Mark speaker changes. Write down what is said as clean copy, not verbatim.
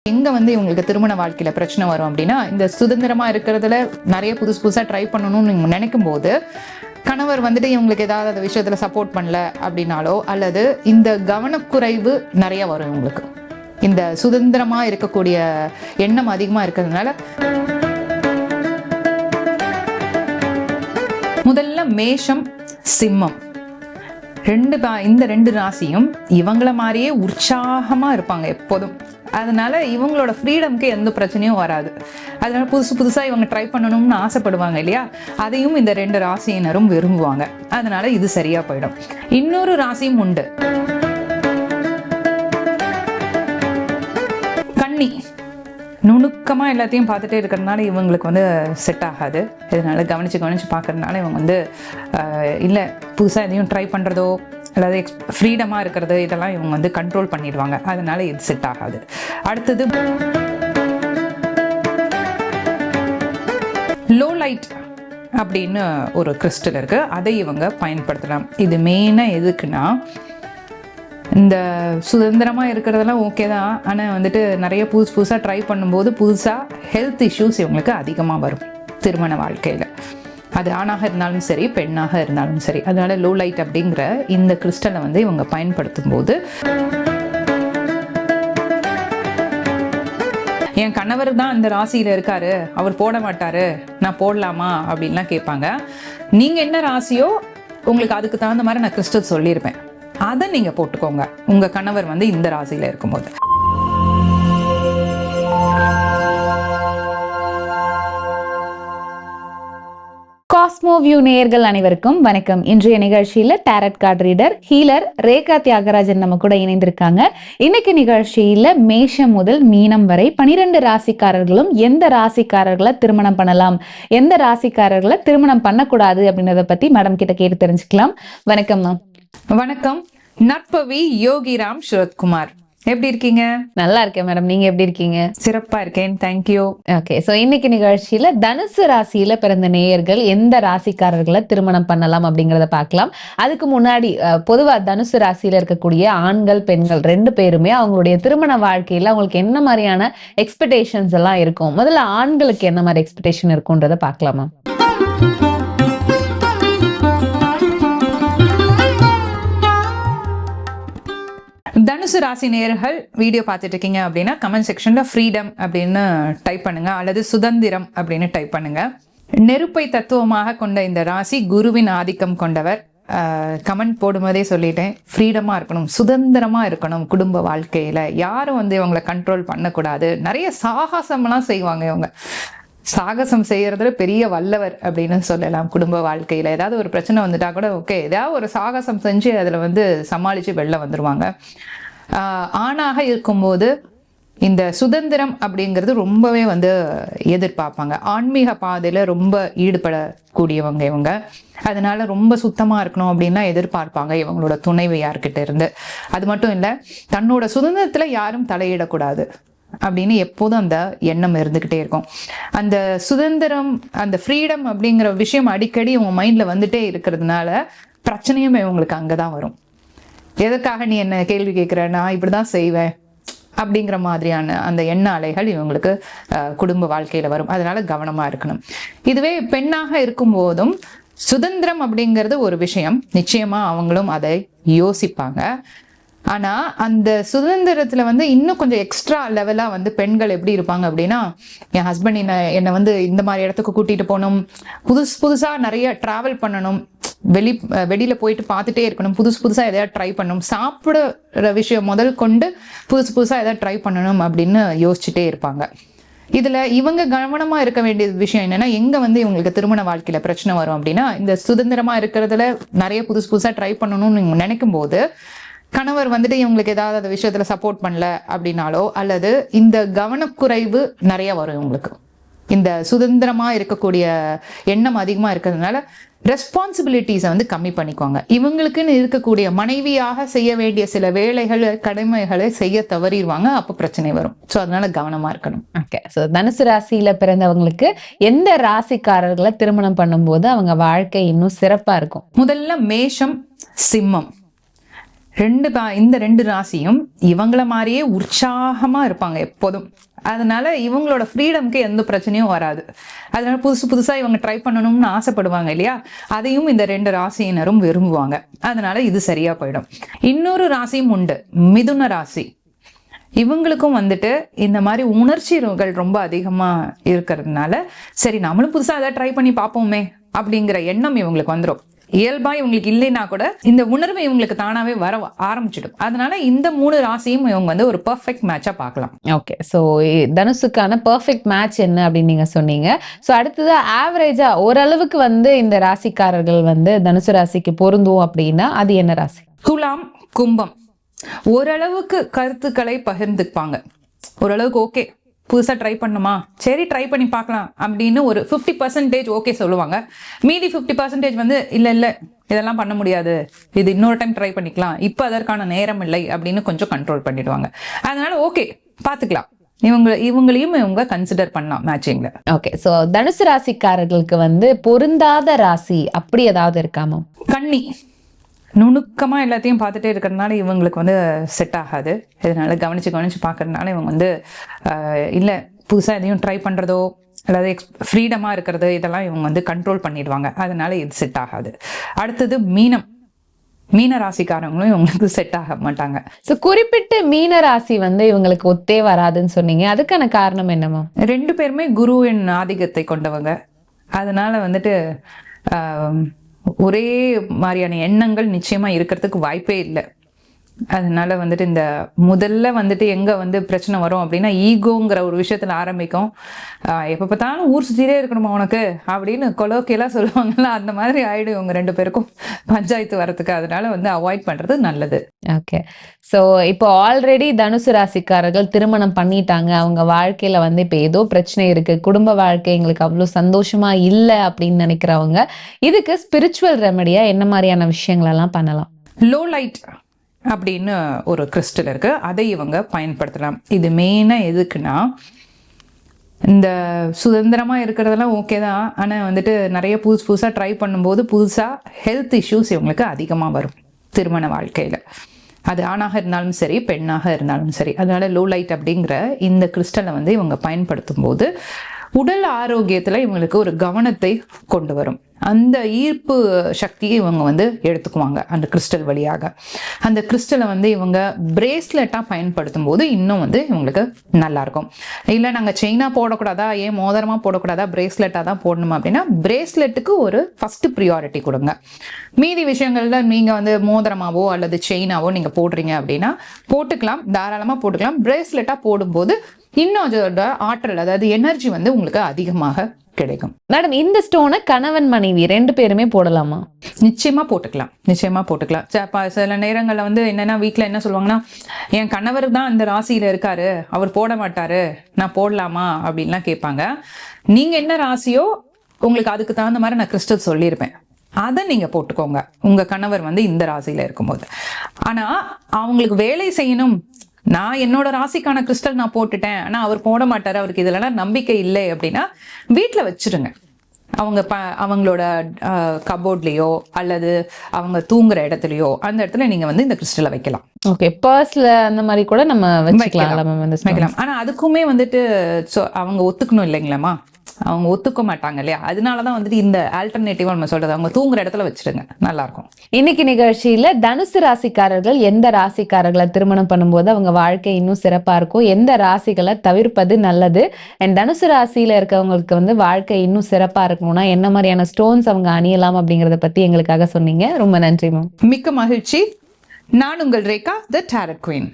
Speaker 1: எங்க வந்து இவங்களுக்கு திருமண வாழ்க்கையில பிரச்சனை வரும் அப்படின்னா, இந்த சுதந்திரமா இருக்கிறதுல நிறைய புதுசா ட்ரை பண்ணணும்னு நீங்க நினைக்கும் போது, கணவர் வந்துட்டு இவங்களுக்கு ஏதாவது அந்த விஷயத்துல சப்போர்ட் பண்ணல அப்படின்னாலோ, அல்லது இந்த கவனக்குறைவு நிறைய வரும் இவங்களுக்கு. இந்த சுதந்திரமா இருக்கக்கூடிய எண்ணம் அதிகமா இருக்கிறதுனால முதல்ல மேஷம், சிம்மம் இந்த ரெண்டு ராசியும் இவங்கள மாதிரியே உற்சாகமா இருப்பாங்க எப்போதும். அதனால இவங்களோட ஃப்ரீடம்க்கு எந்த பிரச்சனையும் வராது. அதனால புதுசா இவங்க ட்ரை பண்ணணும்னு ஆசைப்படுவாங்க இல்லையா, அதையும் இந்த ரெண்டு ராசியினரும் விரும்புவாங்க. அதனால இது சரியா போயிடும். இன்னொரு ராசியும் உண்டு, கன்னி. நுணுக்கமாக எல்லாத்தையும் பார்த்துட்டே இருக்கிறதுனால இவங்களுக்கு வந்து செட் ஆகாது. இதனால கவனிச்சு பார்க்கறதுனால இவங்க வந்து இல்லை புதுசாக எதையும் ட்ரை பண்ணுறதோ அல்லது ஃப்ரீடமாக இருக்கிறது இதெல்லாம் இவங்க வந்து கண்ட்ரோல் பண்ணிடுவாங்க. அதனால இது செட் ஆகாது. அடுத்தது லோ லைட் அப்படின்னு ஒரு கிறிஸ்டல் இருக்கு, அதை இவங்க பயன்படுத்தலாம். இது மெயினாக எதுக்குன்னா, இந்த சுதந்திரமாக இருக்கிறதெல்லாம் ஓகே தான், ஆனால் வந்துட்டு நிறைய புதுசாக ட்ரை பண்ணும்போது புதுசாக ஹெல்த் இஷ்யூஸ் இவங்களுக்கு அதிகமாக வரும் திருமண வாழ்க்கையில். அது ஆணாக இருந்தாலும் சரி, பெண்ணாக இருந்தாலும் சரி. அதனால லோ லைட் அப்படிங்கிற இந்த கிறிஸ்டலை வந்து இவங்க பயன்படுத்தும் போது, என் கணவர் தான் இந்த ராசியில் இருக்காரு, அவர் போட மாட்டாரு, நான் போடலாமா அப்படின்லாம் கேட்பாங்க. நீங்கள் என்ன ராசியோ உங்களுக்கு அதுக்கு தகுந்த மாதிரி நான் கிறிஸ்டல் சொல்லியிருப்பேன், அதை நீங்க போட்டுக்கோங்க உங்க கணவர் வந்து இந்த ராசியில இருக்கும்போது.
Speaker 2: காஸ்மோ வியூ நேயர்கள் அனைவருக்கும் வணக்கம். இன்றைய நிகழ்ச்சியில tarot card reader healer Rekha Thiyagarajan நம்ம கூட இணைந்திருக்காங்க. இன்னைக்கு நிகழ்ச்சியில மேஷம் முதல் மீனம் வரை 12 ராசிக்காரர்களும் எந்த ராசிக்காரர்களை திருமணம் பண்ணலாம், எந்த ராசிக்காரர்களை திருமணம் பண்ணக்கூடாது அப்படின்றத பத்தி மேடம் கிட்ட கேட்டு தெரிஞ்சுக்கலாம். வணக்கம் மேம்.
Speaker 1: வணக்கம். நற்பவி யோகிராம் சுரத்குமார், எப்படி இருக்கீங்க?
Speaker 2: நல்லா இருக்கேன் மேடம், நீங்க எப்படி இருக்கீங்க?
Speaker 1: சிறப்பா இருக்கேன், தேங்க்யூ.
Speaker 2: ஓகே, ஸோ இன்னைக்கு நிகழ்ச்சியில தனுசு ராசியில பிறந்த நேயர்கள் எந்த ராசிக்காரர்களை திருமணம் பண்ணலாம் அப்படிங்கிறத பார்க்கலாம். அதுக்கு முன்னாடி பொதுவா தனுசு ராசியில இருக்கக்கூடிய ஆண்கள் பெண்கள் 2 பேருமே அவங்களுடைய திருமண வாழ்க்கையில அவங்களுக்கு என்ன மாதிரியான எக்ஸ்பெக்டேஷன்ஸ் எல்லாம் இருக்கும், முதல்ல ஆண்களுக்கு என்ன மாதிரி எக்ஸ்பெக்டேஷன் இருக்கும்ன்றத பார்க்கலாமா?
Speaker 1: தனுசு ராசி நேயர்கள் வீடியோ பார்த்துட்டு இருக்கீங்க அப்படின்னா கமெண்ட் செக்ஷன்ல ஃப்ரீடம் அப்படின்னு டைப் பண்ணுங்க, அல்லது சுதந்திரம் அப்படின்னு டைப் பண்ணுங்க. நெருப்பை தத்துவமாக கொண்ட இந்த ராசி குருவின் ஆதிக்கம் கொண்டவர். கமெண்ட் போடும்போதே சொல்லிட்டேன், ஃப்ரீடமா இருக்கணும், சுதந்திரமா இருக்கணும். குடும்ப வாழ்க்கையில யாரும் வந்து இவங்களை கண்ட்ரோல் பண்ணக்கூடாது. நிறைய சாகசம்லாம் செய்வாங்க இவங்க. சாகசம் செய்யறதுல பெரிய வல்லவர் அப்படின்னு சொல்லலாம். குடும்ப வாழ்க்கையில ஏதாவது ஒரு பிரச்சனை வந்துட்டா கூட ஓகே, ஏதாவது ஒரு சாகசம் செஞ்சு அதுல வந்து சமாளிச்சு வெளில வந்துருவாங்க. ஆணாக இருக்கும்போது இந்த சுதந்திரம் அப்படிங்கிறது ரொம்பவே வந்து எதிர்பார்ப்பாங்க. ஆன்மீக பாதையில ரொம்ப ஈடுபடக்கூடியவங்க இவங்க. அதனால ரொம்ப சுத்தமா இருக்கணும் அப்படின்னா எதிர்பார்ப்பாங்க இவங்களோட துணைவியார்கிட்ட இருந்து. அது மட்டும் இல்லை, தன்னோட சுதந்திரத்துல யாரும் தலையிடக்கூடாது அப்படின்னு எப்போதும் அந்த எண்ணம் இருந்துகிட்டே இருக்கும். அந்த சுதந்திரம், அந்த ஃப்ரீடம் அப்படிங்கிற விஷயம் அடிக்கடி உங்க மைண்ட்ல வந்துட்டே இருக்கிறதுனால பிரச்சனையும் இவங்களுக்கு அங்கதான் வரும். எதற்காக நீ என்ன கேள்வி கேட்கிற, நான் இப்படிதான் செய்வேன் அப்படிங்கிற மாதிரியான அந்த எண்ண அலைகள் இவங்களுக்கு குடும்ப வாழ்க்கையில வரும். அதனால கவனமா இருக்கணும். இதுவே பெண்ணாக இருக்கும் போதும் சுதந்திரம் அப்படிங்கிறது ஒரு விஷயம், நிச்சயமா அவங்களும் அதை யோசிப்பாங்க. ஆனா அந்த சுதந்திரத்துல வந்து இன்னும் கொஞ்சம் எக்ஸ்ட்ரா லெவலா வந்து பெண்கள் எப்படி இருப்பாங்க அப்படின்னா, என் ஹஸ்பண்ட் என்னை வந்து இந்த மாதிரி இடத்துக்கு கூட்டிட்டு போகணும், புதுசா நிறைய டிராவல் பண்ணணும், வெளியில போயிட்டு பார்த்துட்டே இருக்கணும், புதுசா எதாவது ட்ரை பண்ணணும், சாப்பிடுற விஷயம் முதல் கொண்டு புதுசா எதாவது ட்ரை பண்ணணும் அப்படின்னு யோசிச்சுட்டே இருப்பாங்க. இதுல இவங்க கவனமா இருக்க வேண்டிய விஷயம் என்னன்னா, எங்க வந்து இவங்களுக்கு திருமண வாழ்க்கையில பிரச்சனை வரும் அப்படின்னா, இந்த சுதந்திரமா இருக்கிறதுல நிறைய புதுசா ட்ரை பண்ணணும்னு நீங்க நினைக்கும் போது, கணவர் வந்துட்டு இவங்களுக்கு ஏதாவது அந்த விஷயத்துல சப்போர்ட் பண்ணல அப்படின்னாலோ, அல்லது இந்த கவனக்குறைவு நிறைய வரும் இவங்களுக்கு. இந்த சுதந்திரமா இருக்கக்கூடிய எண்ணம் அதிகமா இருக்கிறதுனால ரெஸ்பான்சிபிலிட்டிஸை வந்து கம்மி பண்ணிக்குவாங்க. இவங்களுக்குன்னு இருக்கக்கூடிய மனைவியாக செய்ய வேண்டிய சில வேலைகள், கடமைகளை செய்ய தவறிடுவாங்க. அப்போ பிரச்சனை வரும். ஸோ அதனால கவனமா இருக்கணும்.
Speaker 2: ஓகே, ஸோ தனுசு ராசியில பிறந்தவங்களுக்கு எந்த ராசிக்காரர்களை திருமணம் பண்ணும்போது அவங்க வாழ்க்கை இன்னும் சிறப்பா இருக்கும்?
Speaker 1: முதல்ல மேஷம், சிம்மம் இந்த ரெண்டு ராசியும் இவங்கள மாதிரியே உற்சாகமா இருப்பாங்க எப்போதும். அதனால இவங்களோட ஃப்ரீடம்க்கு எந்த பிரச்சனையும் வராது. அதனால புதுசா இவங்க ட்ரை பண்ணணும்னு ஆசைப்படுவாங்க இல்லையா, அதையும் இந்த ரெண்டு ராசியினரும் விரும்புவாங்க. அதனால இது சரியா போயிடும். இன்னொரு ராசியும் உண்டு, மிதுன ராசி. இவங்களுக்கும் வந்துட்டு இந்த மாதிரி உணர்ச்சிகள் ரொம்ப அதிகமா இருக்கிறதுனால சரி நம்மளும் புதுசா அதை ட்ரை பண்ணி பார்ப்போமே அப்படிங்கிற எண்ணம் இவங்களுக்கு வந்துடும். இயல்பா இவங்களுக்கு இல்லைன்னா கூட இந்த உணர்வு இவங்களுக்கு தானாவே வர ஆரம்பிச்சிடும். அதனால இந்த 3 ராசியும் இவங்க வந்து ஒரு பெர்ஃபெக்ட் மேட்சா பார்க்கலாம்.
Speaker 2: ஓகே, ஸோ தனுசுக்கான பெர்ஃபெக்ட் மேட்ச் என்ன அப்படின்னு நீங்க சொன்னீங்க. ஸோ அடுத்தது ஆவரேஜா ஓரளவுக்கு வந்து இந்த ராசிக்காரர்கள் வந்து தனுசு ராசிக்கு பொருந்தும் அப்படின்னா அது என்ன ராசி?
Speaker 1: துலாம், கும்பம் ஓரளவுக்கு கருத்துக்களை பகிர்ந்துப்பாங்க. ஓரளவுக்கு ஓகே, புதுசா ட்ரை பண்ணுமா, சரி ட்ரை பண்ணி பார்க்கலாம் அப்படின்னு ஒரு 50% ஓகே சொல்லுவாங்க. மீதி 50% வந்து இல்ல இதெல்லாம் பண்ண முடியாது, இது இன்னொரு டைம் ட்ரை பண்ணிக்கலாம், இப்ப அதற்கான நேரம் இல்லை அப்படின்னு கொஞ்சம் கண்ட்ரோல் பண்ணிடுவாங்க. அதனால ஓகே பாத்துக்கலாம், இவங்களையும் இவங்க கன்சிடர் பண்ணலாம் மேட்சிங்ல.
Speaker 2: ஓகே, ஸோ தனுசு ராசிக்காரர்களுக்கு வந்து பொருந்தாத ராசி அப்படி ஏதாவது இருக்காமா?
Speaker 1: கன்னி நுணுக்கமா எல்லாத்தையும் பார்த்துட்டே இருக்கிறதுனால இவங்களுக்கு வந்து செட் ஆகாது. இதனால கவனிச்சு பார்க்கறதுனால இவங்க வந்து இல்ல புதுசா எதையும் ட்ரை பண்றதோ அல்லது ஃப்ரீடமா இருக்கிறது இதெல்லாம் இவங்க வந்து கண்ட்ரோல் பண்ணிடுவாங்க. அதனால இது செட் ஆகாது. அடுத்தது மீன ராசிக்காரங்களும் இவங்களுக்கு செட் ஆக மாட்டாங்க.
Speaker 2: ஸோ குறிப்பிட்ட மீன ராசி வந்து இவங்களுக்கு ஒத்தே வராதுன்னு சொன்னீங்க, அதுக்கான காரணம் என்னமா?
Speaker 1: 2 பேருமே குருவின் ஆதிக்கத்தை கொண்டவங்க. அதனால வந்துட்டு ஒரே மாதிரியான எண்ணங்கள் நிச்சயமா இருக்கிறதுக்கு வாய்ப்பே இல்லை. அதனால வந்துட்டு இந்த முதல்ல வந்துட்டு எங்க வந்து பிரச்சனை வரும் அப்படின்னா ஈகோங்கிற ஒரு விஷயத்துல ஆரம்பிக்கும். எப்ப பார்த்தாலும் ஊர் சுத்திட்டே இருக்கணுமா உனக்கு அப்படின்னு கொலோக்கியலா சொல்லுவாங்கல்ல, அந்த மாதிரி ஆயிடும் இவங்க 2 பேருக்கும் பஞ்சாயத்து வரதுக்கு. அதனால வந்து அவாய்ட் பண்றது நல்லது.
Speaker 2: ஓகே, ஸோ இப்போ ஆல்ரெடி தனுசு ராசிக்காரர்கள் திருமணம் பண்ணிட்டாங்க, அவங்க வாழ்க்கையில வந்து இப்போ ஏதோ பிரச்சனை இருக்கு, குடும்ப வாழ்க்கை எங்களுக்கு அவ்வளோ சந்தோஷமா இல்லை அப்படின்னு நினைக்கிறவங்க இதுக்கு ஸ்பிரிச்சுவல் ரெமடியா என்ன மாதிரியான விஷயங்கள் எல்லாம் பண்ணலாம்?
Speaker 1: லோ லைட் அப்படின்னு ஒரு கிறிஸ்டல் இருக்கு, அதை இவங்க பயன்படுத்தலாம். இது மெயினா எதுக்குன்னா, இந்த சுதந்திரமா இருக்கிறதெல்லாம் ஓகே தான், ஆனா வந்துட்டு நிறைய புதுசா ட்ரை பண்ணும்போது புதுசா ஹெல்த் இஷ்யூஸ் இவங்களுக்கு அதிகமா வரும் திருமண வாழ்க்கையில. அது ஆணாக இருந்தாலும் சரி பெண்ணாக இருந்தாலும் சரி. அதனால லோ லைட் அப்படிங்கிற இந்த கிறிஸ்டலை வந்து இவங்க பயன்படுத்தும் போது உடல் ஆரோக்கியத்துல இவங்களுக்கு ஒரு கவனத்தை கொண்டு வரும். அந்த ஈர்ப்பு சக்தியை இவங்க வந்து எடுத்துக்குவாங்க அந்த கிறிஸ்டல் வழியாக. அந்த கிறிஸ்டலை வந்து இவங்க பிரேஸ்லெட்டா பயன்படுத்தும் போது இன்னும் வந்து இவங்களுக்கு நல்லா இருக்கும். இல்லை நாங்கள் செயினா போடக்கூடாதா, ஏன் மோதிரமா போடக்கூடாதா, பிரேஸ்லெட்டா தான் போடணுமா அப்படின்னா பிரேஸ்லெட்டுக்கு ஒரு ஃபர்ஸ்ட் ப்ரியாரிட்டி கொடுங்க. மீதி விஷயங்கள்ல நீங்க வந்து மோதிரமாவோ அல்லது செயினாவோ நீங்க போடுறீங்க அப்படின்னா போட்டுக்கலாம், தாராளமா போட்டுக்கலாம். பிரேஸ்லெட்டா போடும்போது இன்னும் அதோட ஆற்றல், அதாவது எனர்ஜி வந்து உங்களுக்கு அதிகமாக கிடைக்கும்.
Speaker 2: மேடம், இந்த ஸ்டோனை கணவன் மனைவி 2 பேருமே போடலாமா?
Speaker 1: நிச்சயமா போட்டுக்கலாம். சில நேரங்கள்ல வந்து என்னன்னா வீட்டுல என்ன சொல்லுவாங்கன்னா, என் கணவர் தான் இந்த ராசியில இருக்காரு, அவர் போட மாட்டாரு, நான் போடலாமா அப்படின்லாம் கேட்பாங்க. நீங்க என்ன ராசியோ உங்களுக்கு அதுக்கு தகுந்த மாதிரி நான் கிறிஸ்டல் சொல்லியிருப்பேன், அதை நீங்க போட்டுக்கோங்க உங்க கணவர் வந்து இந்த ராசியில இருக்கும்போது. ஆனா அவங்களுக்கு வேலை செய்யணும், நான் என்னோட ராசிக்கான கிறிஸ்டல் நான் போட்டுட்டேன் ஆனா அவர் போட மாட்டாரு, அவருக்கு இதெல்லாம் நம்பிக்கை இல்லை அப்படின்னா வீட்டுல வச்சிருங்க. அவங்களோட கபோர்ட்லயோ அல்லது அவங்க தூங்குற இடத்துலயோ அந்த இடத்துல நீங்க வந்து இந்த கிறிஸ்டலை வைக்கலாம்.
Speaker 2: ஓகே, பர்ஸ்ல அந்த மாதிரி கூட நம்ம வைக்கலாம்.
Speaker 1: ஆனா அதுக்குமே வந்துட்டு அவங்க ஒத்துக்கணும் இல்லைங்களாமா, அவங்க ஒத்துக்க மாட்டாங்க இல்லையா, அதனாலதான் வந்துட்டு இந்த ஆல்டர்னேட்டிவா நம்ம சொல்றது, அவங்க தூங்குற இடத்துல வச்சிருங்க, நல்லா இருக்கும்.
Speaker 2: இன்னைக்கு நிகழ்ச்சியில தனுசு ராசிக்காரர்கள் எந்த ராசிக்காரர்களை திருமணம் பண்ணும்போது அவங்க வாழ்க்கை இன்னும் சிறப்பா இருக்கும், எந்த ராசிகளை தவிர்ப்பது நல்லது, அண்ட் தனுசு ராசியில இருக்கவங்களுக்கு வந்து வாழ்க்கை இன்னும் சிறப்பா இருக்கணும்னா என்ன மாதிரியான ஸ்டோன்ஸ் அவங்க அணியலாம் அப்படிங்கறத பத்தி எங்களுக்காக சொன்னீங்க. ரொம்ப நன்றி மேம்.
Speaker 1: மிக்க மகிழ்ச்சி. நான் உங்கள் ரேகா, தி டாரட் குயின்.